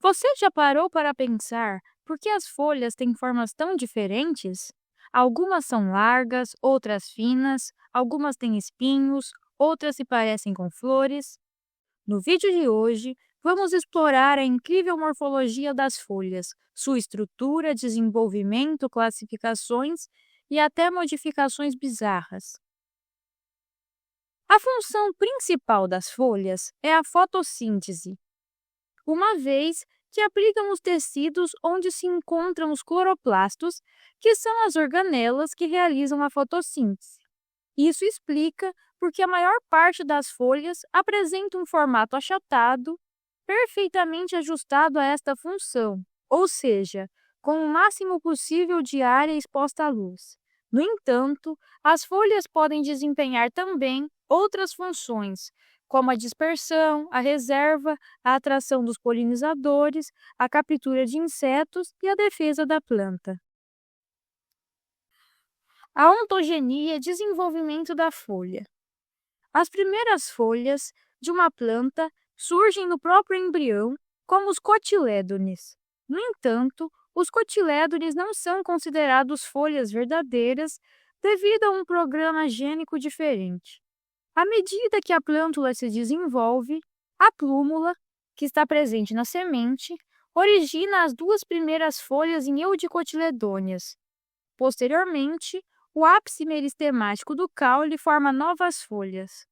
Você já parou para pensar por que as folhas têm formas tão diferentes? Algumas são largas, outras finas, algumas têm espinhos, outras se parecem com flores. No vídeo de hoje, vamos explorar a incrível morfologia das folhas, sua estrutura, desenvolvimento, classificações e até modificações bizarras. A função principal das folhas é a fotossíntese, uma vez que abrigam os tecidos onde se encontram os cloroplastos, que são as organelas que realizam a fotossíntese. Isso explica porque a maior parte das folhas apresenta um formato achatado, perfeitamente ajustado a esta função, ou seja, com o máximo possível de área exposta à luz. No entanto, as folhas podem desempenhar também outras funções, como a dispersão, a reserva, a atração dos polinizadores, a captura de insetos e a defesa da planta. A ontogenia e desenvolvimento da folha. As primeiras folhas de uma planta surgem no próprio embrião, como os cotilédones. No entanto, os cotilédones não são considerados folhas verdadeiras devido a um programa gênico diferente. À medida que a plântula se desenvolve, a plúmula, que está presente na semente, origina as duas primeiras folhas em eudicotiledôneas. Posteriormente, o ápice meristemático do caule forma novas folhas.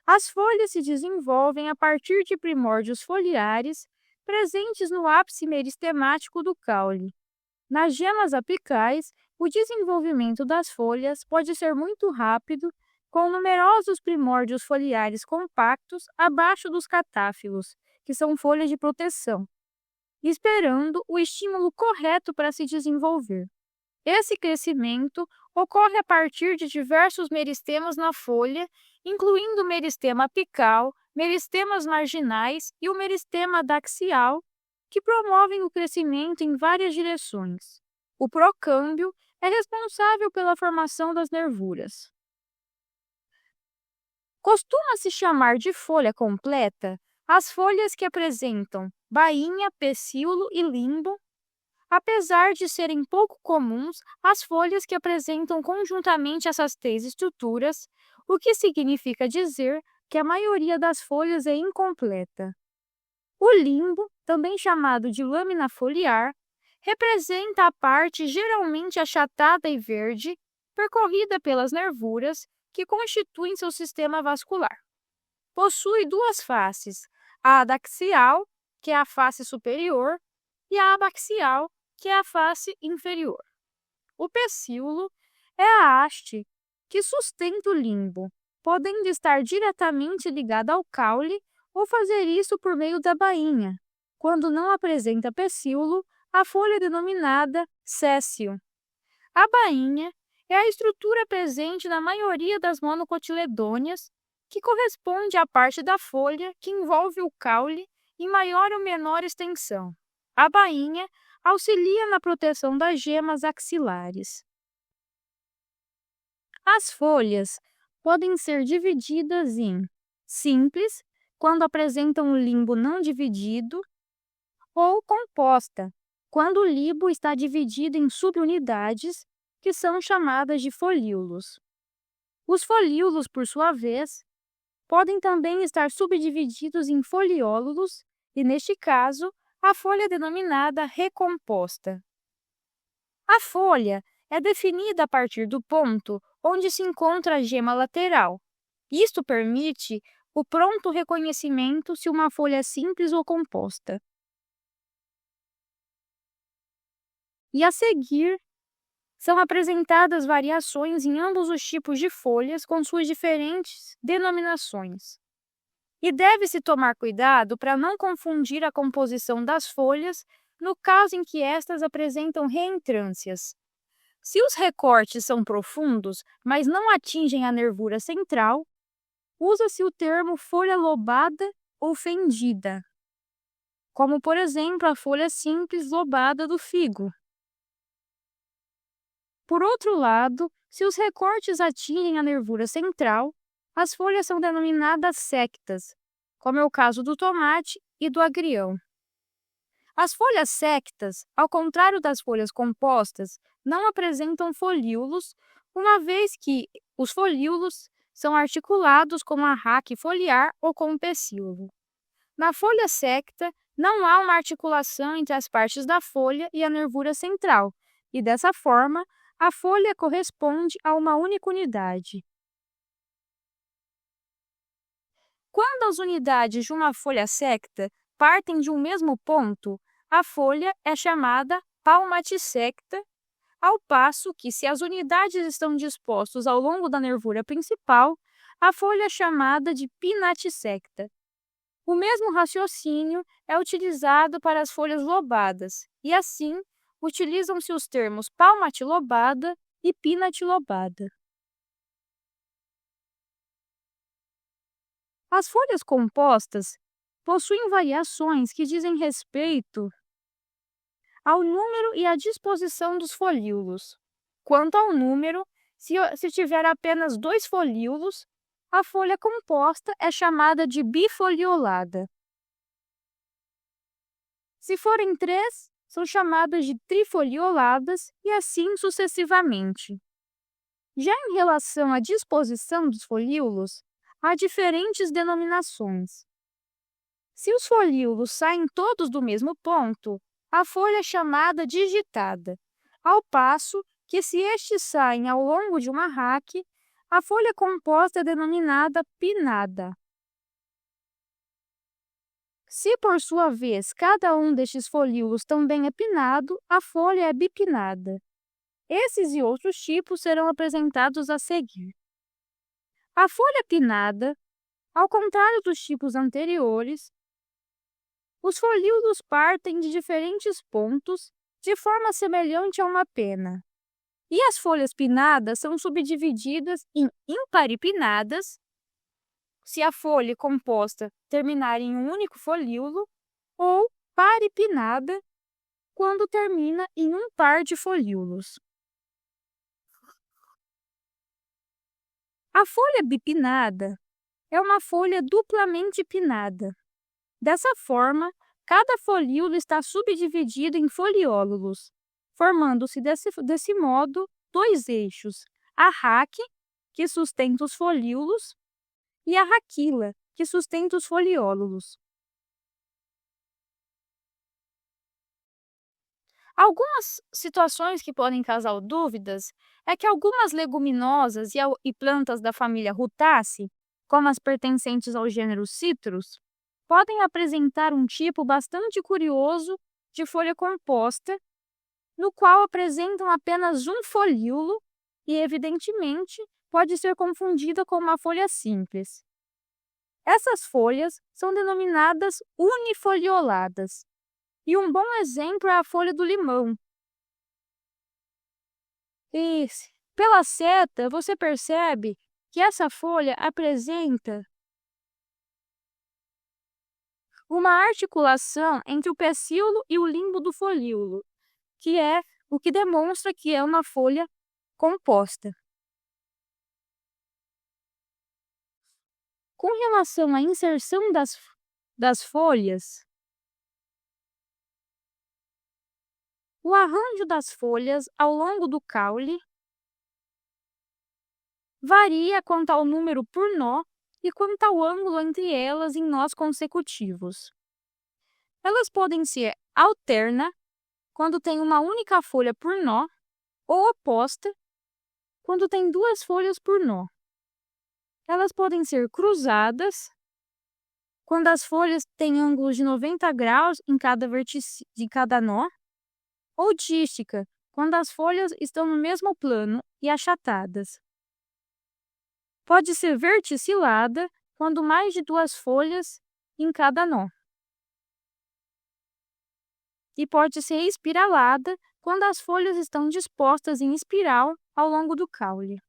As folhas se desenvolvem a partir de primórdios foliares presentes no ápice meristemático do caule. Nas gemas apicais, o desenvolvimento das folhas pode ser muito rápido, com numerosos primórdios foliares compactos abaixo dos catáfilos, que são folhas de proteção, esperando o estímulo correto para se desenvolver. Esse crescimento ocorre a partir de diversos meristemas na folha, incluindo o meristema apical, meristemas marginais e o meristema adaxial, que promovem o crescimento em várias direções. O procâmbio é responsável pela formação das nervuras. Costuma-se chamar de folha completa as folhas que apresentam bainha, pecíolo e limbo, apesar de serem pouco comuns as folhas que apresentam conjuntamente essas três estruturas, o que significa dizer que a maioria das folhas é incompleta. O limbo, também chamado de lâmina foliar, representa a parte geralmente achatada e verde, percorrida pelas nervuras que constituem seu sistema vascular. Possui duas faces, a adaxial, que é a face superior, e a abaxial, que é a face inferior. O pecíolo é a haste que sustenta o limbo, podendo estar diretamente ligada ao caule ou fazer isso por meio da bainha. Quando não apresenta pecíolo, a folha é denominada cécio. A bainha é a estrutura presente na maioria das monocotiledôneas, que corresponde à parte da folha que envolve o caule em maior ou menor extensão. A bainha auxilia na proteção das gemas axilares. As folhas podem ser divididas em simples, quando apresentam um limbo não dividido, ou composta, quando o limbo está dividido em subunidades, que são chamadas de folíolos. Os folíolos, por sua vez, podem também estar subdivididos em foliólulos e, neste caso, a folha é denominada recomposta. A folha é definida a partir do ponto onde se encontra a gema lateral. Isto permite o pronto reconhecimento se uma folha é simples ou composta. E a seguir, são apresentadas variações em ambos os tipos de folhas com suas diferentes denominações. E deve-se tomar cuidado para não confundir a composição das folhas no caso em que estas apresentam reentrâncias. Se os recortes são profundos, mas não atingem a nervura central, usa-se o termo folha lobada ou fendida, como, por exemplo, a folha simples lobada do figo. Por outro lado, se os recortes atingem a nervura central, as folhas são denominadas sectas, como é o caso do tomate e do agrião. As folhas sectas, ao contrário das folhas compostas, não apresentam folíolos, uma vez que os folíolos são articulados com a raque foliar ou com o pecíolo. Na folha secta, não há uma articulação entre as partes da folha e a nervura central, e dessa forma, a folha corresponde a uma única unidade. Quando as unidades de uma folha secta partem de um mesmo ponto, a folha é chamada palmatissecta, ao passo que, se as unidades estão dispostas ao longo da nervura principal, a folha é chamada de pinatissecta. O mesmo raciocínio é utilizado para as folhas lobadas, e assim, utilizam-se os termos palmatilobada e pinatilobada. As folhas compostas possuem variações que dizem respeito ao número e à disposição dos folíolos. Quanto ao número, se tiver apenas 2 folíolos, a folha composta é chamada de bifoliolada. Se forem 3, são chamadas de trifolioladas e assim sucessivamente. Já em relação à disposição dos folíolos, há diferentes denominações. Se os folíolos saem todos do mesmo ponto, a folha é chamada digitada, ao passo que, se estes saem ao longo de uma raque, a folha composta é denominada pinnada. Se, por sua vez, cada um destes folíolos também é pinnado, a folha é bipinnada. Esses e outros tipos serão apresentados a seguir. A folha pinnada, ao contrário dos tipos anteriores, os folíolos partem de diferentes pontos de forma semelhante a uma pena. E as folhas pinnadas são subdivididas em imparipinnadas, se a folha composta terminar em um único folíolo, ou paripinnada, quando termina em um par de folíolos. A folha bipinnada é uma folha duplamente pinnada. Dessa forma, cada folíolo está subdividido em foliólulos, formando-se desse modo 2 eixos, a raque, que sustenta os folíolos, e a raquila, que sustenta os foliólulos. Algumas situações que podem causar dúvidas é que algumas leguminosas e plantas da família Rutaceae, como as pertencentes ao gênero Citrus, podem apresentar um tipo bastante curioso de folha composta, no qual apresentam apenas um folíolo e, evidentemente, pode ser confundida com uma folha simples. Essas folhas são denominadas unifolioladas, e um bom exemplo é a folha do limão. E pela seta, você percebe que essa folha apresenta uma articulação entre o pecíolo e o limbo do folíolo, que é o que demonstra que é uma folha composta. Com relação à inserção das folhas, o arranjo das folhas ao longo do caule varia quanto ao número por nó e quanto ao ângulo entre elas em nós consecutivos. Elas podem ser alterna, quando tem uma única folha por nó, ou oposta, quando tem 2 folhas por nó. Elas podem ser cruzadas, quando as folhas têm ângulos de 90 graus em cada vértice de cada nó, ou dística, quando as folhas estão no mesmo plano e achatadas. Pode ser verticilada, quando mais de 2 folhas em cada nó. E pode ser espiralada, quando as folhas estão dispostas em espiral ao longo do caule.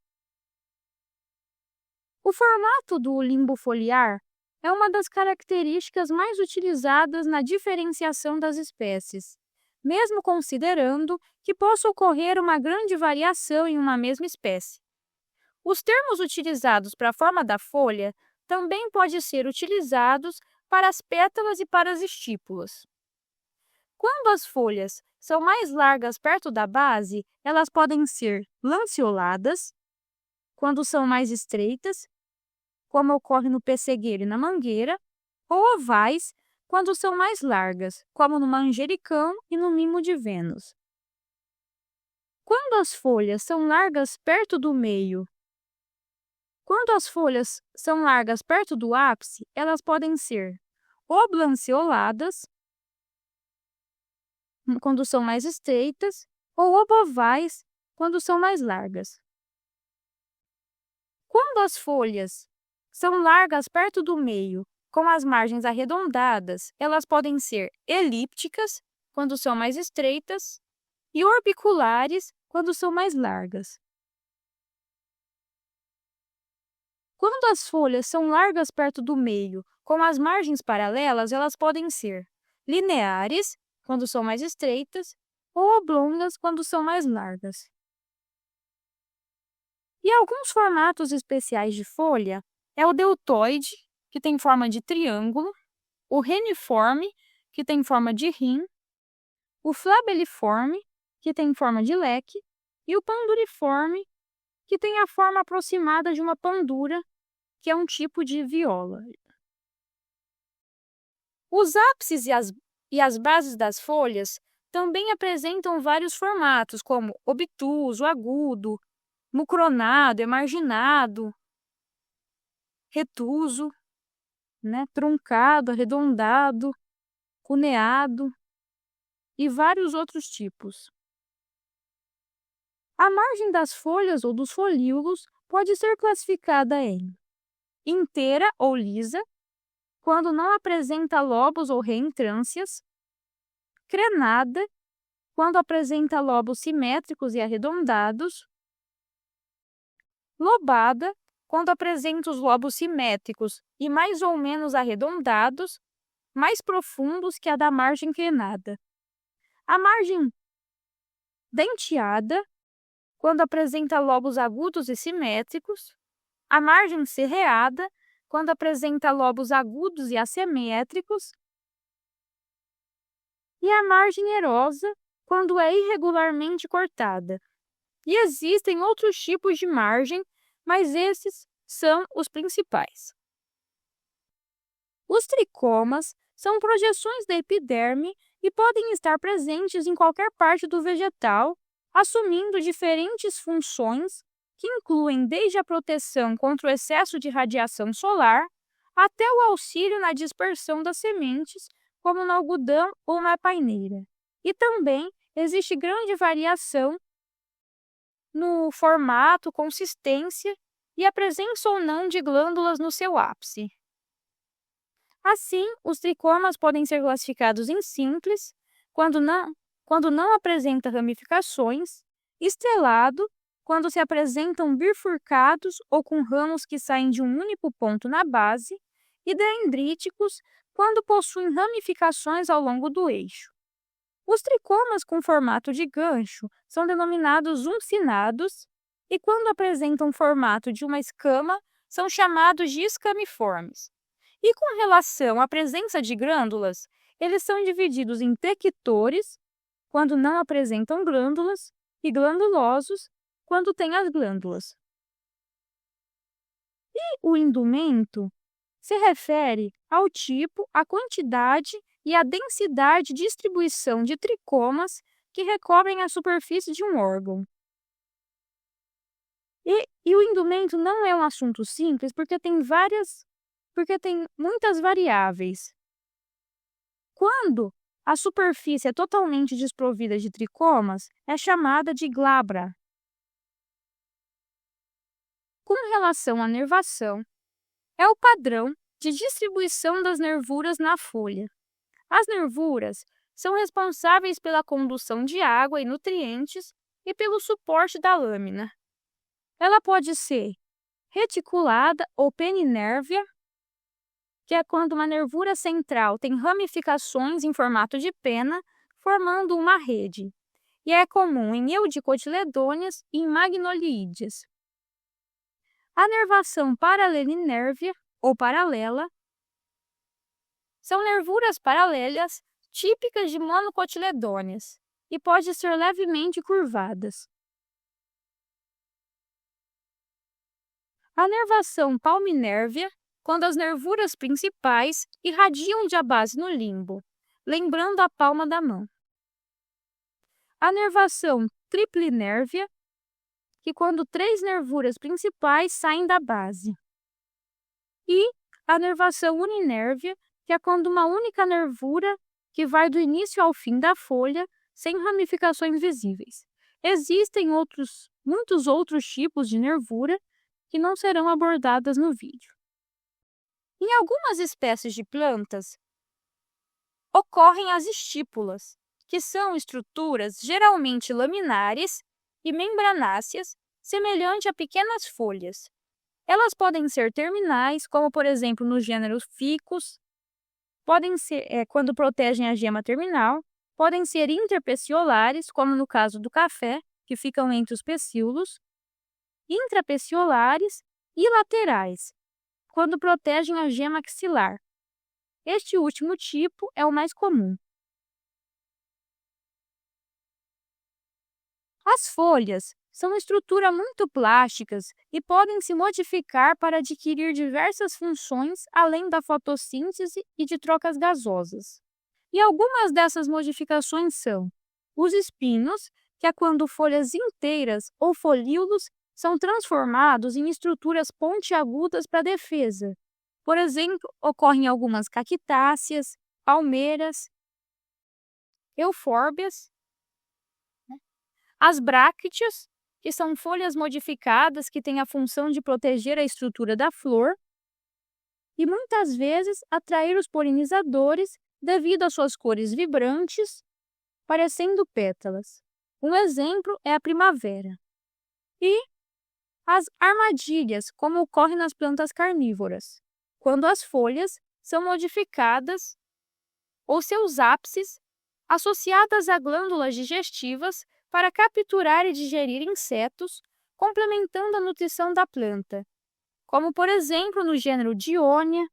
O formato do limbo foliar é uma das características mais utilizadas na diferenciação das espécies, mesmo considerando que possa ocorrer uma grande variação em uma mesma espécie. Os termos utilizados para a forma da folha também podem ser utilizados para as pétalas e para as estípulas. Quando as folhas são mais largas perto da base, elas podem ser lanceoladas. Quando são mais estreitas, como ocorre no pessegueiro e na mangueira, ou ovais, quando são mais largas, como no manjericão e no mimo de Vênus. Quando as folhas são largas perto do meio, quando as folhas são largas perto do ápice, elas podem ser oblanceoladas, quando são mais estreitas, ou obovais, quando são mais largas. Quando as folhas são largas perto do meio, com as margens arredondadas, elas podem ser elípticas, quando são mais estreitas, e orbiculares, quando são mais largas. Quando as folhas são largas perto do meio, com as margens paralelas, elas podem ser lineares, quando são mais estreitas, ou oblongas, quando são mais largas. E alguns formatos especiais de folha é o deltoide, que tem forma de triângulo, o reniforme, que tem forma de rim, o flabeliforme, que tem forma de leque, e o panduriforme, que tem a forma aproximada de uma pandura, que é um tipo de viola. Os ápices e as bases das folhas também apresentam vários formatos, como obtuso, agudo, mucronado, emarginado, retuso, truncado, arredondado, cuneado e vários outros tipos. A margem das folhas ou dos folíolos pode ser classificada em inteira ou lisa, quando não apresenta lobos ou reentrâncias, crenada, quando apresenta lobos simétricos e arredondados, lobada, quando apresenta os lobos simétricos e mais ou menos arredondados, mais profundos que a da margem crenada. A margem denteada, quando apresenta lobos agudos e simétricos. A margem serreada, quando apresenta lobos agudos e assimétricos. E a margem erosa, quando é irregularmente cortada. E existem outros tipos de margem, mas esses são os principais. Os tricomas são projeções da epiderme e podem estar presentes em qualquer parte do vegetal, assumindo diferentes funções que incluem desde a proteção contra o excesso de radiação solar até o auxílio na dispersão das sementes, como no algodão ou na paineira. E também existe grande variação no formato, consistência e a presença ou não de glândulas no seu ápice. Assim, os tricomas podem ser classificados em simples, quando não apresenta ramificações, estrelado, quando se apresentam bifurcados ou com ramos que saem de um único ponto na base, e dendríticos, quando possuem ramificações ao longo do eixo. Os tricomas com formato de gancho são denominados uncinados e, quando apresentam formato de uma escama, são chamados de escamiformes. E com relação à presença de glândulas, eles são divididos em tectores, quando não apresentam glândulas, e glandulosos, quando têm as glândulas. E o indumento se refere ao tipo, à quantidade e à densidade de distribuição de tricomas que recobrem a superfície de um órgão. E o indumento não é um assunto simples porque tem muitas variáveis. Quando a superfície é totalmente desprovida de tricomas, é chamada de glabra. Com relação à nervação, é o padrão de distribuição das nervuras na folha. As nervuras são responsáveis pela condução de água e nutrientes e pelo suporte da lâmina. Ela pode ser reticulada ou peninérvia, que é quando uma nervura central tem ramificações em formato de pena, formando uma rede, e é comum em eudicotiledôneas e em magnoliídeas. A nervação paralelinérvia, ou paralela, são nervuras paralelas típicas de monocotiledôneas, e pode ser levemente curvadas. A nervação palminérvia, quando as nervuras principais irradiam de a base no limbo, lembrando a palma da mão. A nervação triplinérvia, que quando 3 nervuras principais saem da base. E a nervação uninérvia, que é quando uma única nervura que vai do início ao fim da folha, sem ramificações visíveis. Existem muitos outros tipos de nervura que não serão abordadas no vídeo. Em algumas espécies de plantas, ocorrem as estípulas, que são estruturas geralmente laminares e membranáceas, semelhante a pequenas folhas. Elas podem ser terminais, como por exemplo no gênero Ficus, podem ser, quando protegem a gema terminal, podem ser interpeciolares, como no caso do café, que ficam entre os pecíolos, intrapeciolares e laterais, quando protegem a gema axilar. Este último tipo é o mais comum. As folhas são estruturas muito plásticas e podem se modificar para adquirir diversas funções além da fotossíntese e de trocas gasosas. E algumas dessas modificações são os espinos, que é quando folhas inteiras ou folíolos são transformados em estruturas pontiagudas para defesa. Por exemplo, ocorrem algumas cactáceas, palmeiras, eufórbias. As brácteas, que são folhas modificadas que têm a função de proteger a estrutura da flor e muitas vezes atrair os polinizadores devido às suas cores vibrantes, parecendo pétalas. Um exemplo é a primavera. E as armadilhas, como ocorre nas plantas carnívoras, quando as folhas são modificadas ou seus ápices associadas a glândulas digestivas para capturar e digerir insetos, complementando a nutrição da planta, como por exemplo no gênero Dionia,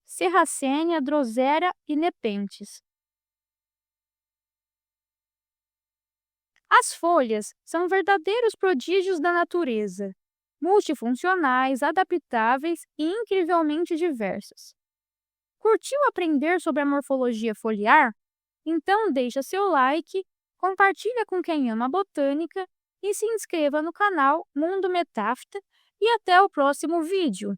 Serracenia, Drosera e Nepenthes. As folhas são verdadeiros prodígios da natureza, multifuncionais, adaptáveis e incrivelmente diversas. Curtiu aprender sobre a morfologia foliar? Então deixa seu like, compartilha com quem ama botânica e se inscreva no canal Mundo Metafta e até o próximo vídeo!